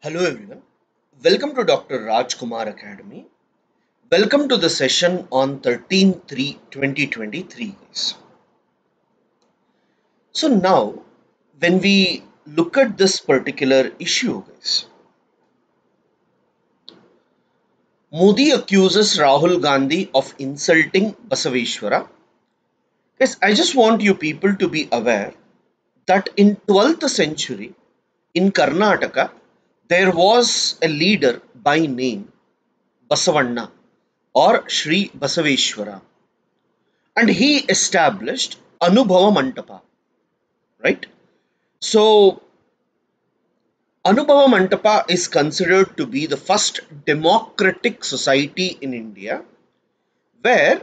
Hello everyone. Welcome to Dr. Rajkumar Academy. Welcome to the session on 13/3/2023 guys. So now when we look at this particular issue guys, Modi accuses Rahul Gandhi of insulting Basaveshwara. Guys, I just want you people to be aware that in 12th century in Karnataka there was a leader by name Basavanna or Sri Basaveshwara, and he established Anubhava Mantapa, right? So, Anubhava Mantapa is considered to be the first democratic society in India where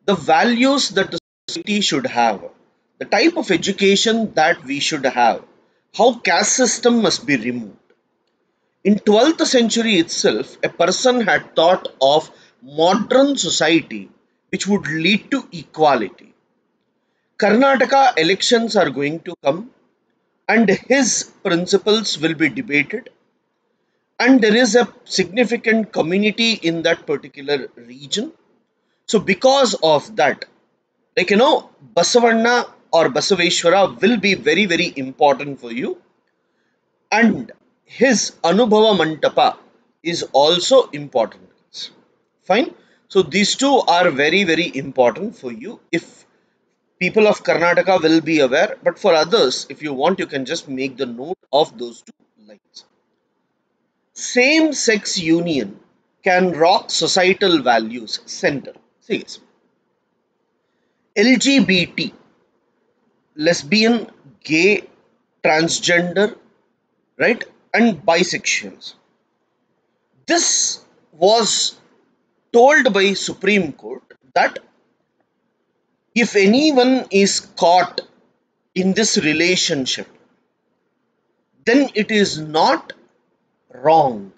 the values that the society should have, the type of education that we should have, how caste system must be removed. In 12th century itself, a person had thought of modern society which would lead to equality. Karnataka elections are going to come and his principles will be debated, and there is a significant community in that particular region. So because of that, Basavanna or Basaveshwara will be very important for you, and his Anubhava Mantapa is also important. Fine. So these two are very important for you if people of Karnataka will be aware, but for others, if you want, you can just make the note of those two lines. Same sex union can rock societal values center. See, LGBT, lesbian, gay, transgender, right, and bisexuals. This was told by Supreme Court that if anyone is caught in this relationship, then it is not wrong.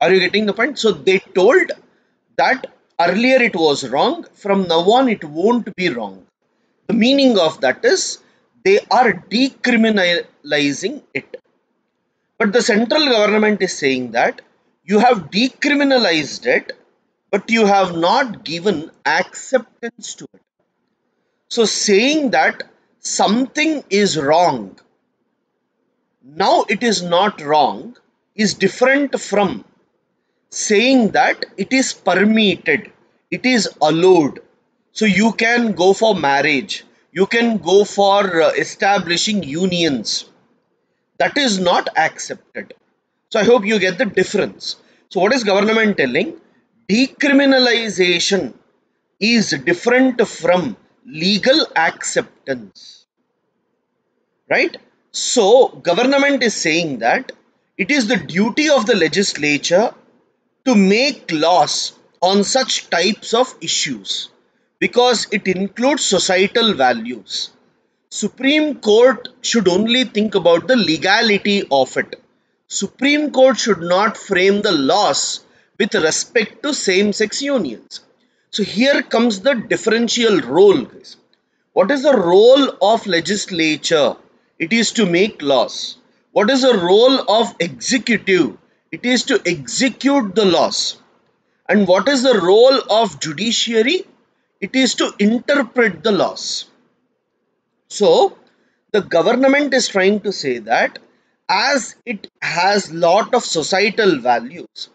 Are you getting the point? So they told that earlier it was wrong, from now on it won't be wrong. The meaning of that is they are decriminalizing it. But the central government is saying that you have decriminalized it, but you have not given acceptance to it. So saying that something is wrong, now it is not wrong, is different from saying that it is permitted, it is allowed. So you can go for marriage, you can go for establishing unions. That is not accepted. So I hope you get the difference. So what is government telling? Decriminalization is different from legal acceptance, right? So government is saying that it is the duty of the legislature to make laws on such types of issues because it includes societal values. Supreme Court should only think about the legality of it. Supreme Court should not frame the laws with respect to same-sex unions. So here comes the differential role, guys. What is the role of legislature? It is to make laws. What is the role of executive? It is to execute the laws. And what is the role of judiciary? It is to interpret the laws. So the government is trying to say that as it has lot of societal values,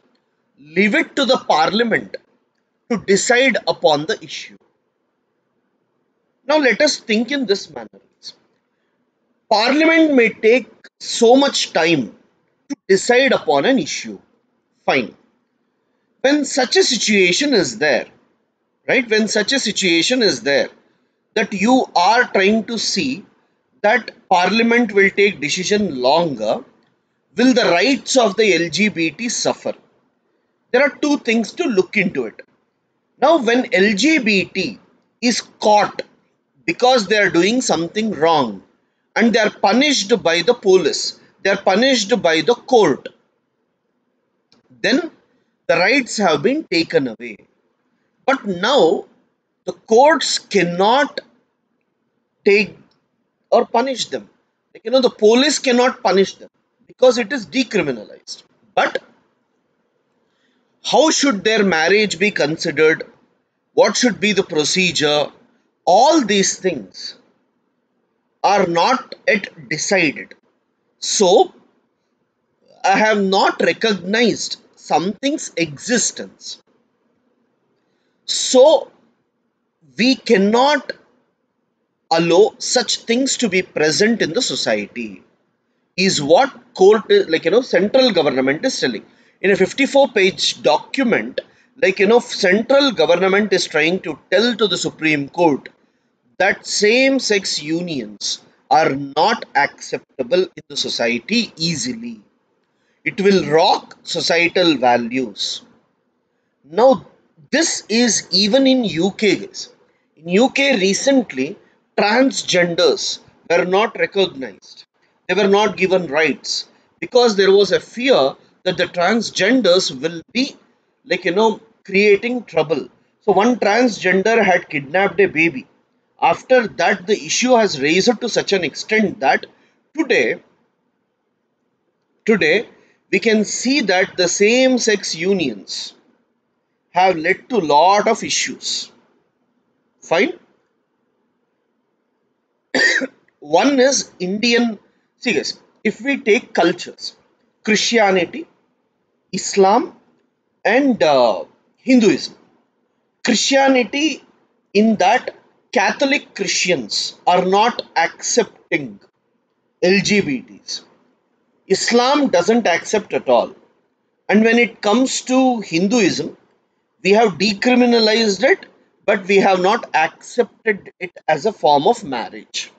leave it to the parliament to decide upon the issue. Now let us think in this manner. Parliament may take so much time to decide upon an issue. Fine. When such a situation is there, right? When such a situation is there that you are trying to see that Parliament will take decision longer, will the rights of the LGBT suffer? There are two things to look into it. Now, when LGBT is caught because they are doing something wrong and they are punished by the police, they are punished by the court, then the rights have been taken away. But now the courts cannot take or punish them. The police cannot punish them. because it is decriminalized. But how should their marriage be considered? What should be the procedure? All these things are not yet decided. So, I have not recognized something's existence. So, we cannot allow such things to be present in the society, is what court, central government is telling. In a 54-page document, central government is trying to tell to the Supreme Court that same-sex unions are not acceptable in the society easily. It will rock societal values. Now, this is even in UK, guys. In UK recently, transgenders were not recognized. They were not given rights because there was a fear that the transgenders will be creating trouble. So one transgender had kidnapped a baby. After that, the issue has raised to such an extent that today today we can see that the same sex unions have led to lot of issues. Fine. One is Indian. See, guys, if we take cultures, Christianity, Islam, and Hinduism. Christianity, in that Catholic Christians are not accepting LGBTs. Islam doesn't accept at all. And when it comes to Hinduism, we have decriminalized it, but we have not accepted it as a form of marriage.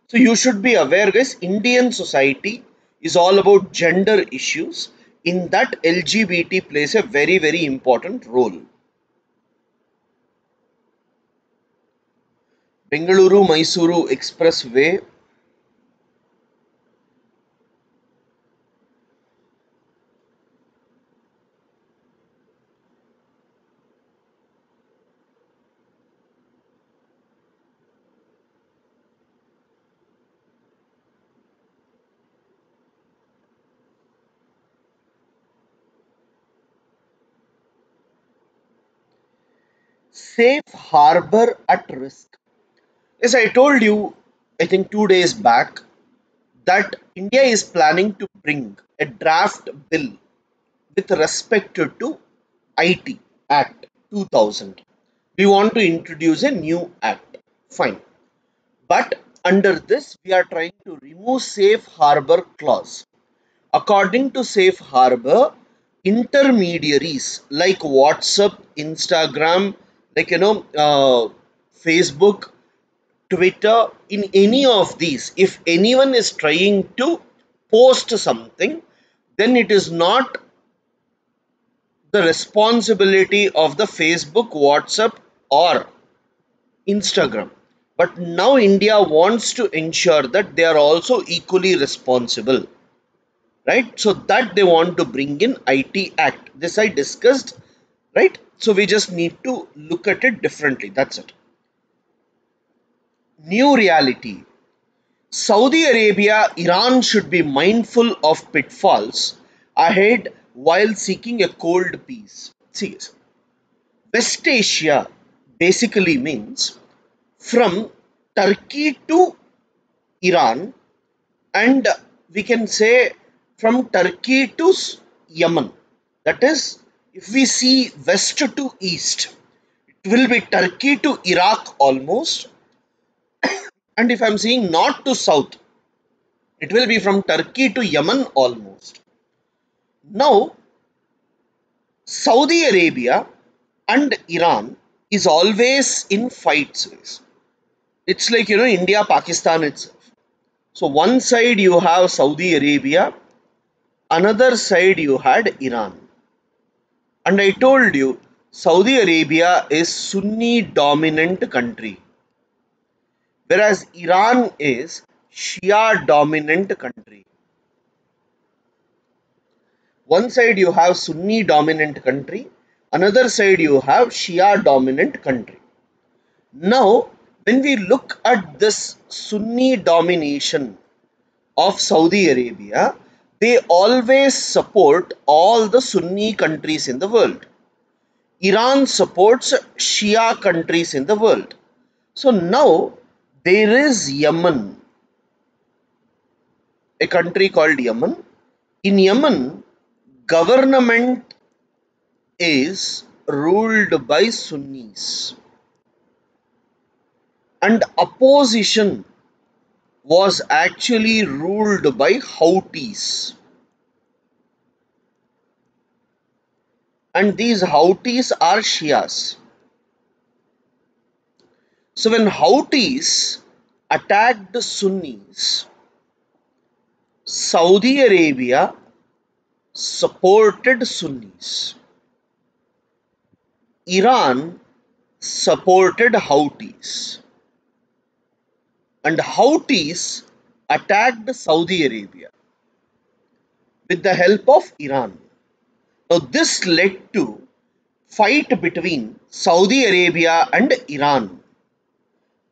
So you should be aware, guys, Indian society is all about gender issues. In that, LGBT plays a very, very important role. Bengaluru Mysuru Expressway. Safe harbor at risk. As I told you, I think 2 days back, that India is planning to bring a draft bill with respect to IT Act 2000. We want to introduce a new act. Fine. But under this, we are trying to remove safe harbor clause. According to safe harbor, intermediaries like WhatsApp, Instagram, Facebook, Twitter, in any of these, if anyone is trying to post something, then it is not the responsibility of the Facebook, WhatsApp, or Instagram. But now India wants to ensure that they are also equally responsible, right? So that they want to bring in IT Act. This I discussed, right? So we just need to look at it differently. That's it. New reality. Saudi Arabia, Iran should be mindful of pitfalls ahead while seeking a cold peace. See, West Asia basically means from Turkey to Iran, and we can say from Turkey to Yemen. That is, if we see west to east, it will be Turkey to Iraq almost, and if I'm seeing north to south, it will be from Turkey to Yemen almost. Now, Saudi Arabia and Iran is always in fights. It's like, India, Pakistan itself. So one side you have Saudi Arabia, another side you had Iran. And I told you, Saudi Arabia is Sunni dominant country, whereas Iran is Shia dominant country. One side you have Sunni dominant country, another side you have Shia dominant country. Now, when we look at this Sunni domination of Saudi Arabia, they always support all the Sunni countries in the world. Iran supports Shia countries in the world. So now there is Yemen, a country called Yemen. In Yemen, government is ruled by Sunnis and opposition was actually ruled by Houthis. And these Houthis are Shias. So when Houthis attacked Sunnis, Saudi Arabia supported Sunnis. Iran supported Houthis. And Houthis attacked Saudi Arabia with the help of Iran. Now this led to fight between Saudi Arabia and Iran.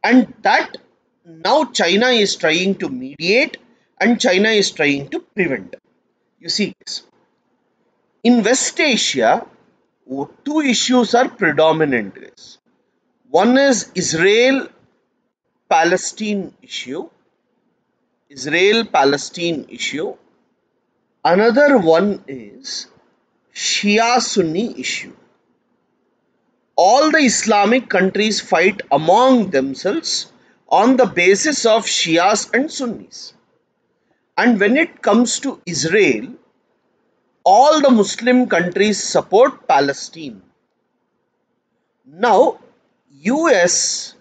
And that now China is trying to mediate and China is trying to prevent. You see this. In West Asia, two issues are predominant. One is Israel-Palestine issue. Israel-Palestine issue. Another one is Shia-Sunni issue. All the Islamic countries fight among themselves on the basis of Shias and Sunnis. And when it comes to Israel, all the Muslim countries support Palestine. Now, US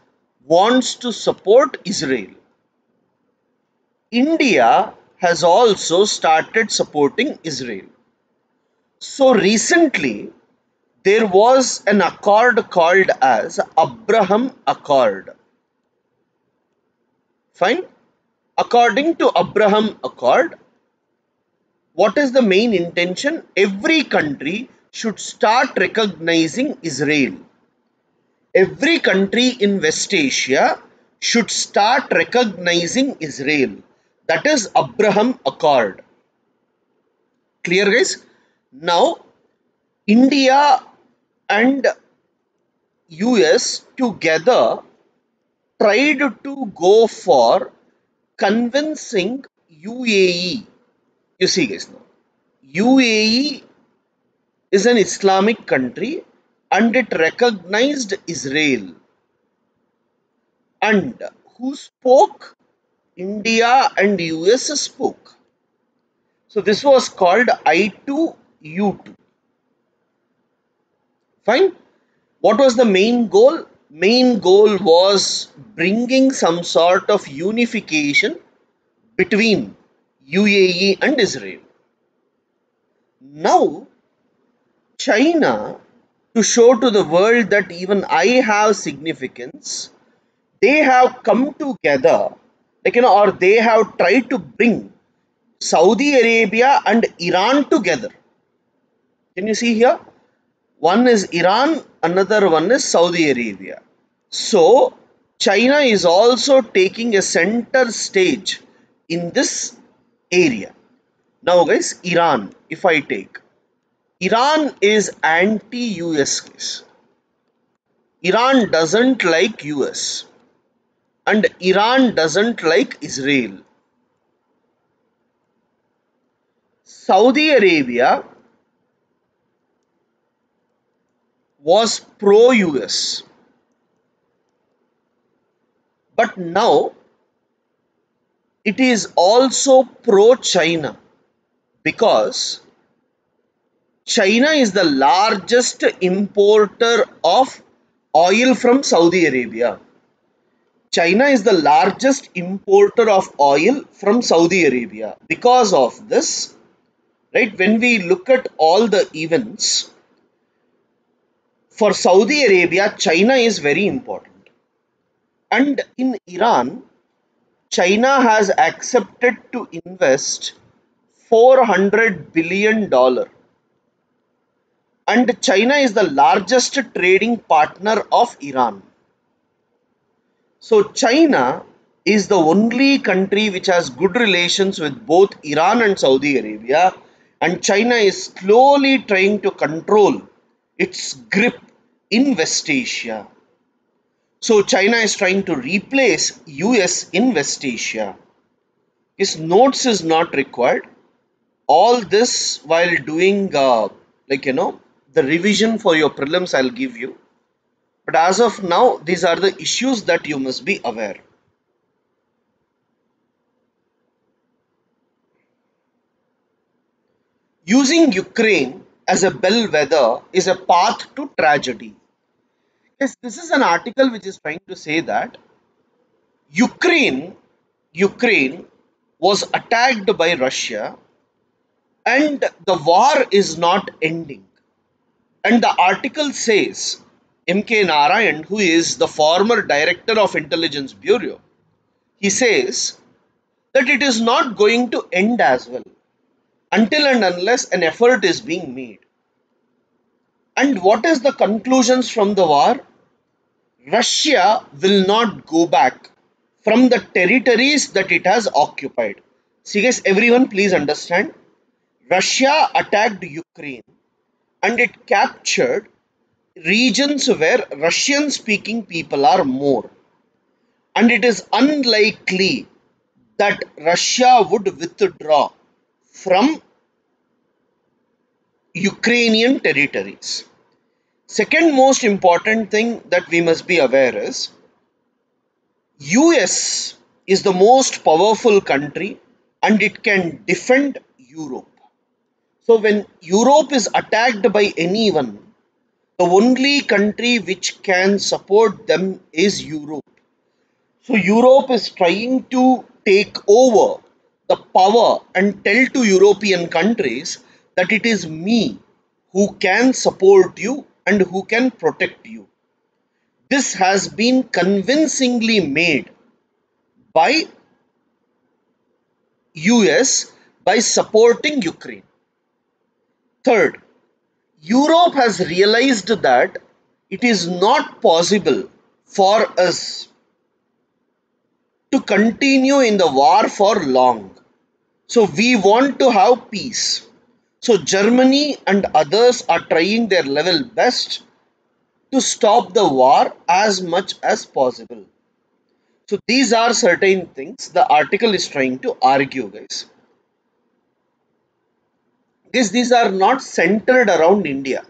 wants to support Israel. India has also started supporting Israel. So recently, there was an accord called as Abraham Accord. Fine. According to Abraham Accord, what is the main intention? Every country should start recognizing Israel. Every country in West Asia should start recognizing Israel. That is Abraham Accord. Clear, guys? Now, India and US together tried to go for convincing UAE. You see, guys, now UAE is an Islamic country and it recognized Israel. And who spoke? India and US spoke. So this was called I2U2. Fine. What was the main goal? Main goal was bringing some sort of unification between UAE and Israel. Now, China, to show to the world that even I have significance, they have come together, or they have tried to bring Saudi Arabia and Iran together. Can you see here? One is Iran, another one is Saudi Arabia. So, China is also taking a center stage in this area. Now guys, Iran, if I take, Iran is anti-US. Iran doesn't like US. And Iran doesn't like Israel. Saudi Arabia was pro-US. But now it is also pro-China because China is the largest importer of oil from Saudi Arabia. China is the largest importer of oil from Saudi Arabia. Because of this, right, when we look at all the events, for Saudi Arabia, China is very important. And in Iran, China has accepted to invest $400 billion. And China is the largest trading partner of Iran. So China is the only country which has good relations with both Iran and Saudi Arabia, and China is slowly trying to control its grip in West Asia. So China is trying to replace US in West Asia. His notes is not required. All this while doing the revision for your prelims I'll give you. But as of now, these are the issues that you must be aware. Using Ukraine as a bellwether is a path to tragedy. Yes, this is an article which is trying to say that Ukraine Ukraine was attacked by Russia and the war is not ending. And the article says M.K. Narayan, who is the former director of Intelligence Bureau, he says that it is not going to end as well until and unless an effort is being made. And what is the conclusions from the war? Russia will not go back from the territories that it has occupied. See guys, everyone please understand. Russia attacked Ukraine and it captured regions where Russian speaking people are more. And it is unlikely that Russia would withdraw from Ukrainian territories. Second most important thing that we must be aware is US is the most powerful country and it can defend Europe. So when Europe is attacked by anyone, the only country which can support them is Europe. So Europe is trying to take over the power and tell to European countries that it is me who can support you and who can protect you. This has been convincingly made by US by supporting Ukraine. Third, Europe has realized that it is not possible for us to continue in the war for long. So we want to have peace. So Germany and others are trying their level best to stop the war as much as possible. So these are certain things the article is trying to argue, guys. Guys, these are not centered around India.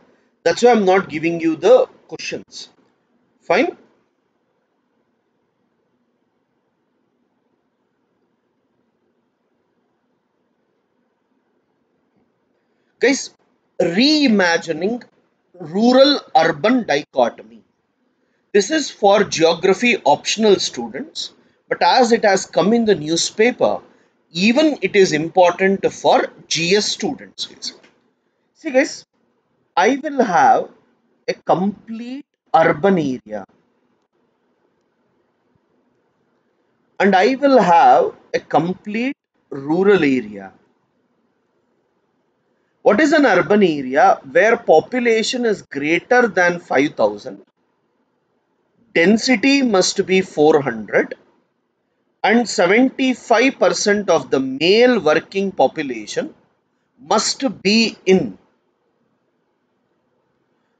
That's why I'm not giving you the questions. Fine. Guys, reimagining rural urban dichotomy. This is for geography optional students, but as it has come in the newspaper, even it is important for GS students. Guys. See, guys, I will have a complete urban area and I will have a complete rural area. What is an urban area? Where population is greater than 5,000, density must be 400, and 75% of the male working population must be in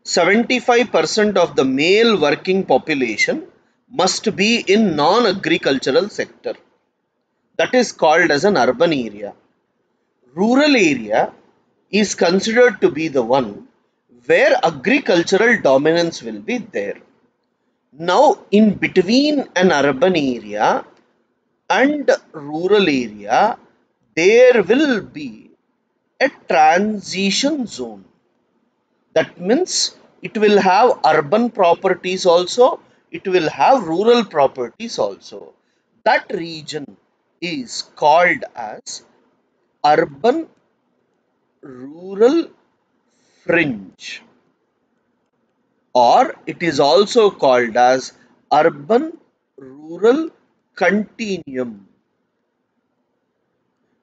75% of the male working population must be in non-agricultural sector. That is called as an urban area. Rural area is considered to be the one where agricultural dominance will be there. Now, in between an urban area and rural area, there will be a transition zone. That means it will have urban properties also, it will have rural properties also. That region is called as urban rural fringe, or it is also called as urban rural continuum.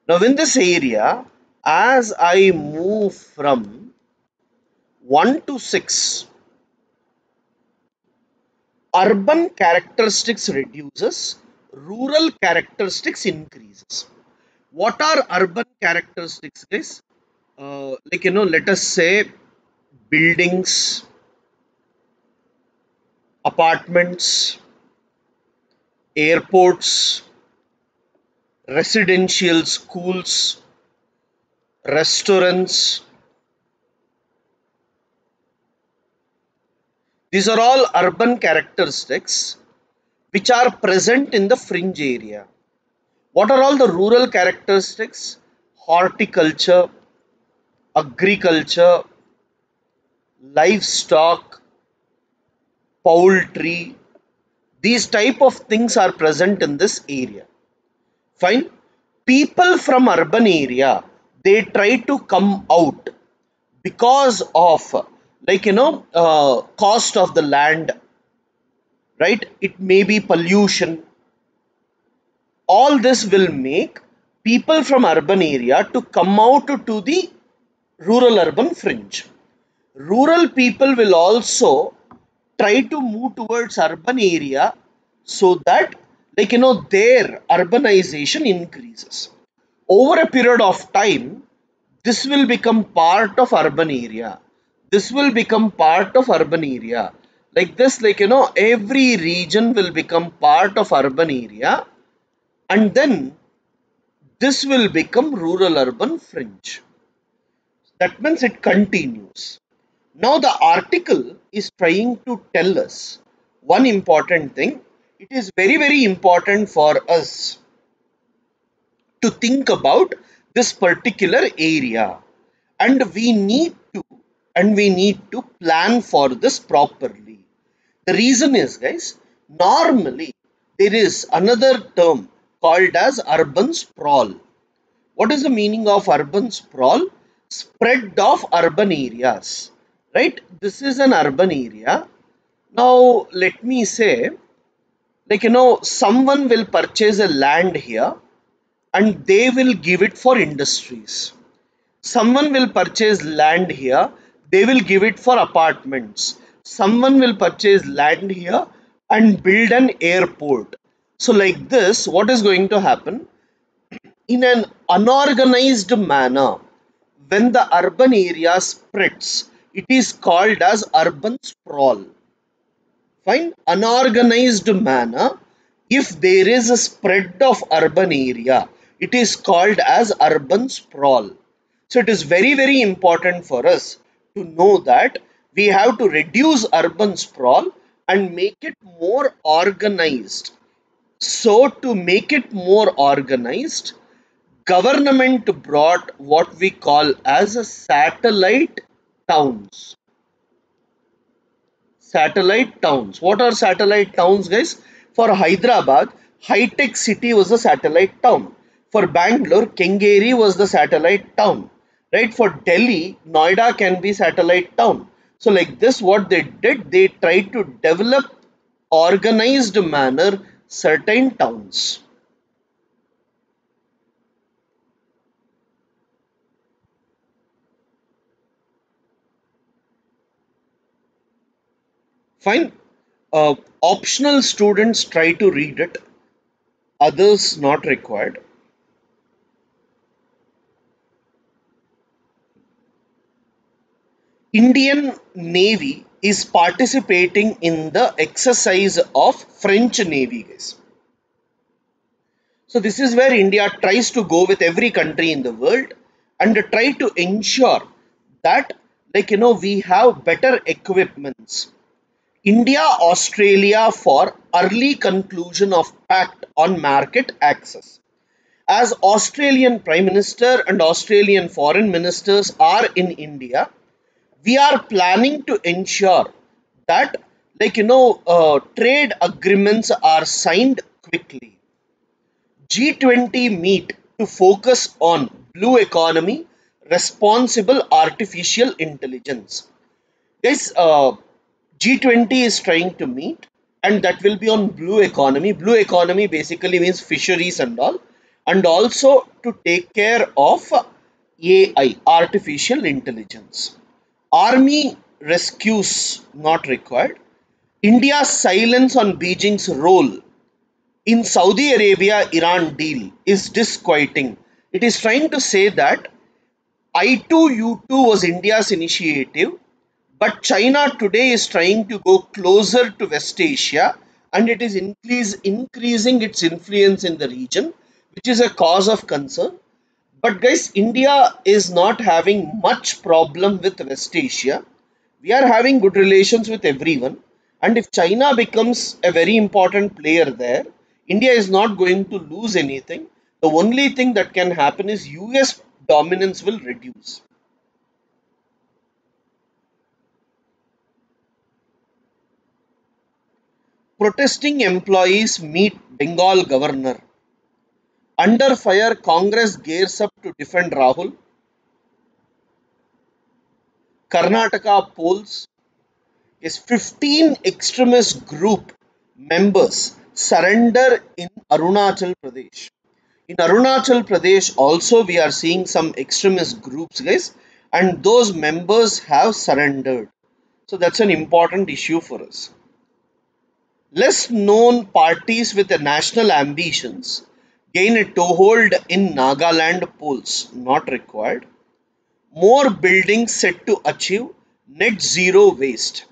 Now in this area, as I move from 1 to 6, urban characteristics reduces, rural characteristics increases. What are urban characteristics, guys? Let us say buildings, apartments, airports, residential schools, restaurants. These are all urban characteristics which are present in the fringe area. What are all the rural characteristics? Horticulture, agriculture, livestock, poultry. These type of things are present in this area. Fine. People from urban area, they try to come out because of cost of the land, right? It may be pollution. All this will make people from urban area to come out to the rural urban fringe. Rural people will also try to move towards urban area so that their urbanization increases. Over a period of time, this will become part of urban area. This will become part of urban area. Like this, every region will become part of urban area, and then this will become rural urban fringe. That means it continues. Now the article is trying to tell us one important thing. It is very, very important for us to think about this particular area, and we need to plan for this properly. The reason is, guys, normally there is another term called as urban sprawl. What is the meaning of urban sprawl? Spread of urban areas, right? This is an urban area. Now let me say, someone will purchase a land here and they will give it for industries. Someone will purchase land here, they will give it for apartments. Someone will purchase land here and build an airport. So, like this, what is going to happen? In an unorganized manner, when the urban area spreads, it is called as urban sprawl. Fine. Unorganized manner, if there is a spread of urban area, it is called as urban sprawl. So it is very, very important for us to know that we have to reduce urban sprawl and make it more organized. So to make it more organized, government brought what we call as a satellite towns. Satellite towns. What are satellite towns, guys? For Hyderabad, High Tech City was a satellite town. For Bangalore, Kengeri was the satellite town. Right? For Delhi, Noida can be satellite town. So like this, what they did, they tried to develop organized manner certain towns. Fine. Optional students try to read it, others not required. Indian Navy is participating in the exercise of French Navy, guys. So this is where India tries to go with every country in the world and try to ensure that we have better equipments. India, Australia for early conclusion of pact on market access. As Australian Prime Minister and Australian Foreign Ministers are in India, we are planning to ensure that trade agreements are signed quickly. G20 meet to focus on blue economy, responsible artificial intelligence. Guys, G20 is trying to meet, and that will be on blue economy. Blue economy basically means fisheries and all, and also to take care of AI, artificial intelligence. Army rescues not required. India's silence on Beijing's role in Saudi Arabia Iran deal is disquieting. It is trying to say that I2U2 was India's initiative, but China today is trying to go closer to West Asia and it is increasing its influence in the region, which is a cause of concern. But guys, India is not having much problem with West Asia. We are having good relations with everyone. And if China becomes a very important player there, India is not going to lose anything. The only thing that can happen is US dominance will reduce. Protesting employees meet Bengal governor. Under fire, Congress gears up to defend Rahul. Karnataka polls is 15 extremist group members surrender in Arunachal Pradesh. In Arunachal Pradesh, also we are seeing some extremist groups, guys, and those members have surrendered. So that's an important issue for us. Less known parties with the national ambitions gain a toehold in Nagaland polls, not required. More buildings set to achieve net zero waste.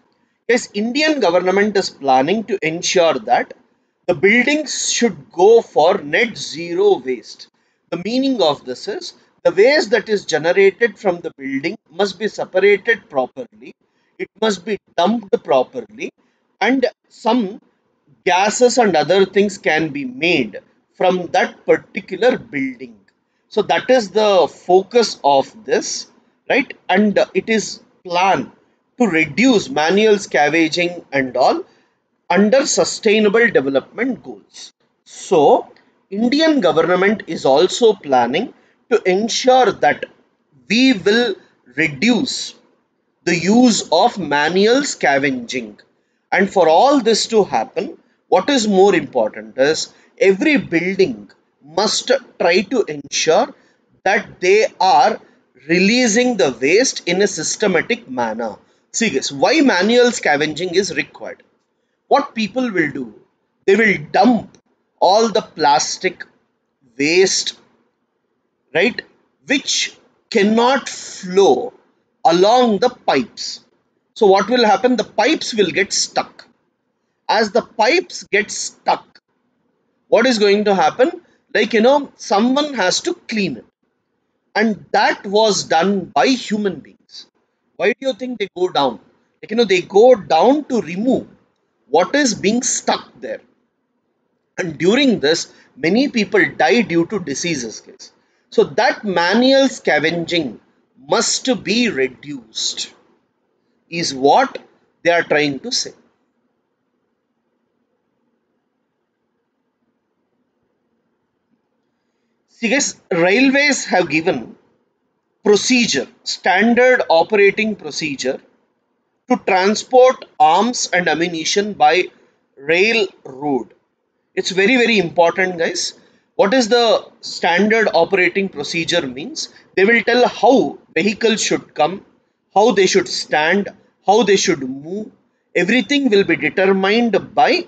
Yes, Indian government is planning to ensure that the buildings should go for net zero waste. The meaning of this is the waste that is generated from the building must be separated properly, it must be dumped properly, and some gases and other things can be made from that particular building. So that is the focus of this, right? And it is planned to reduce manual scavenging and all under sustainable development goals. So Indian government is also planning to ensure that we will reduce the use of manual scavenging. And for all this to happen, what is more important is every building must try to ensure that they are releasing the waste in a systematic manner. See guys, why manual scavenging is required? What people will do? They will dump all the plastic waste, right, which cannot flow along the pipes. So what will happen? The pipes will get stuck. As the pipes get stuck, what is going to happen? Like, someone has to clean it. And that was done by human beings. Why do you think they go down? Like, they go down to remove what is being stuck there. And during this, many people die due to diseases, guys. So that manual scavenging must be reduced, is what they are trying to say. See, guys, railways have given procedure, standard operating procedure to transport arms and ammunition by railroad. It's very, very important, guys. What is the standard operating procedure means? They will tell how vehicles should come, how they should stand, how they should move. Everything will be determined by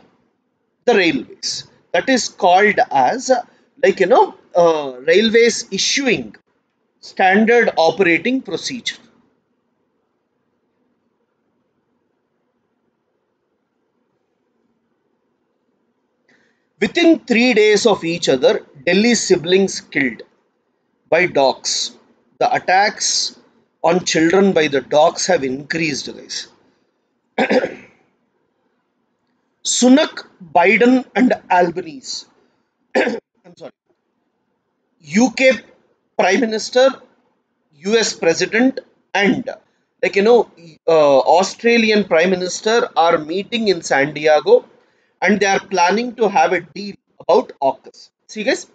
the railways. That is called as railways issuing standard operating procedure. Within 3 days of each other, Delhi siblings killed by dogs. The attacks on children by the dogs have increased, guys. Sunak, Biden, and Albanese. I'm sorry. UK Prime Minister, US President, and Australian Prime Minister are meeting in San Diego, and they are planning to have a deal about AUKUS. See, guys,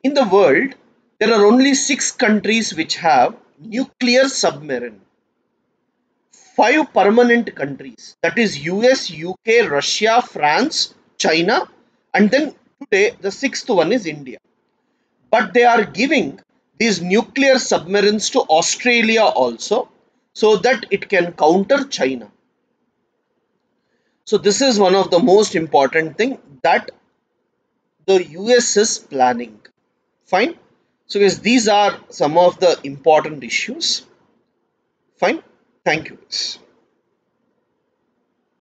in the world, there are only 6 countries which have nuclear submarine. 5 permanent countries, that is US, UK, Russia, France, China, and then today the sixth one is India. But they are giving these nuclear submarines to Australia also so that it can counter China. So this is one of the most important thing that the US is planning. Fine. So guys, these are some of the important issues. Fine. Thank you guys.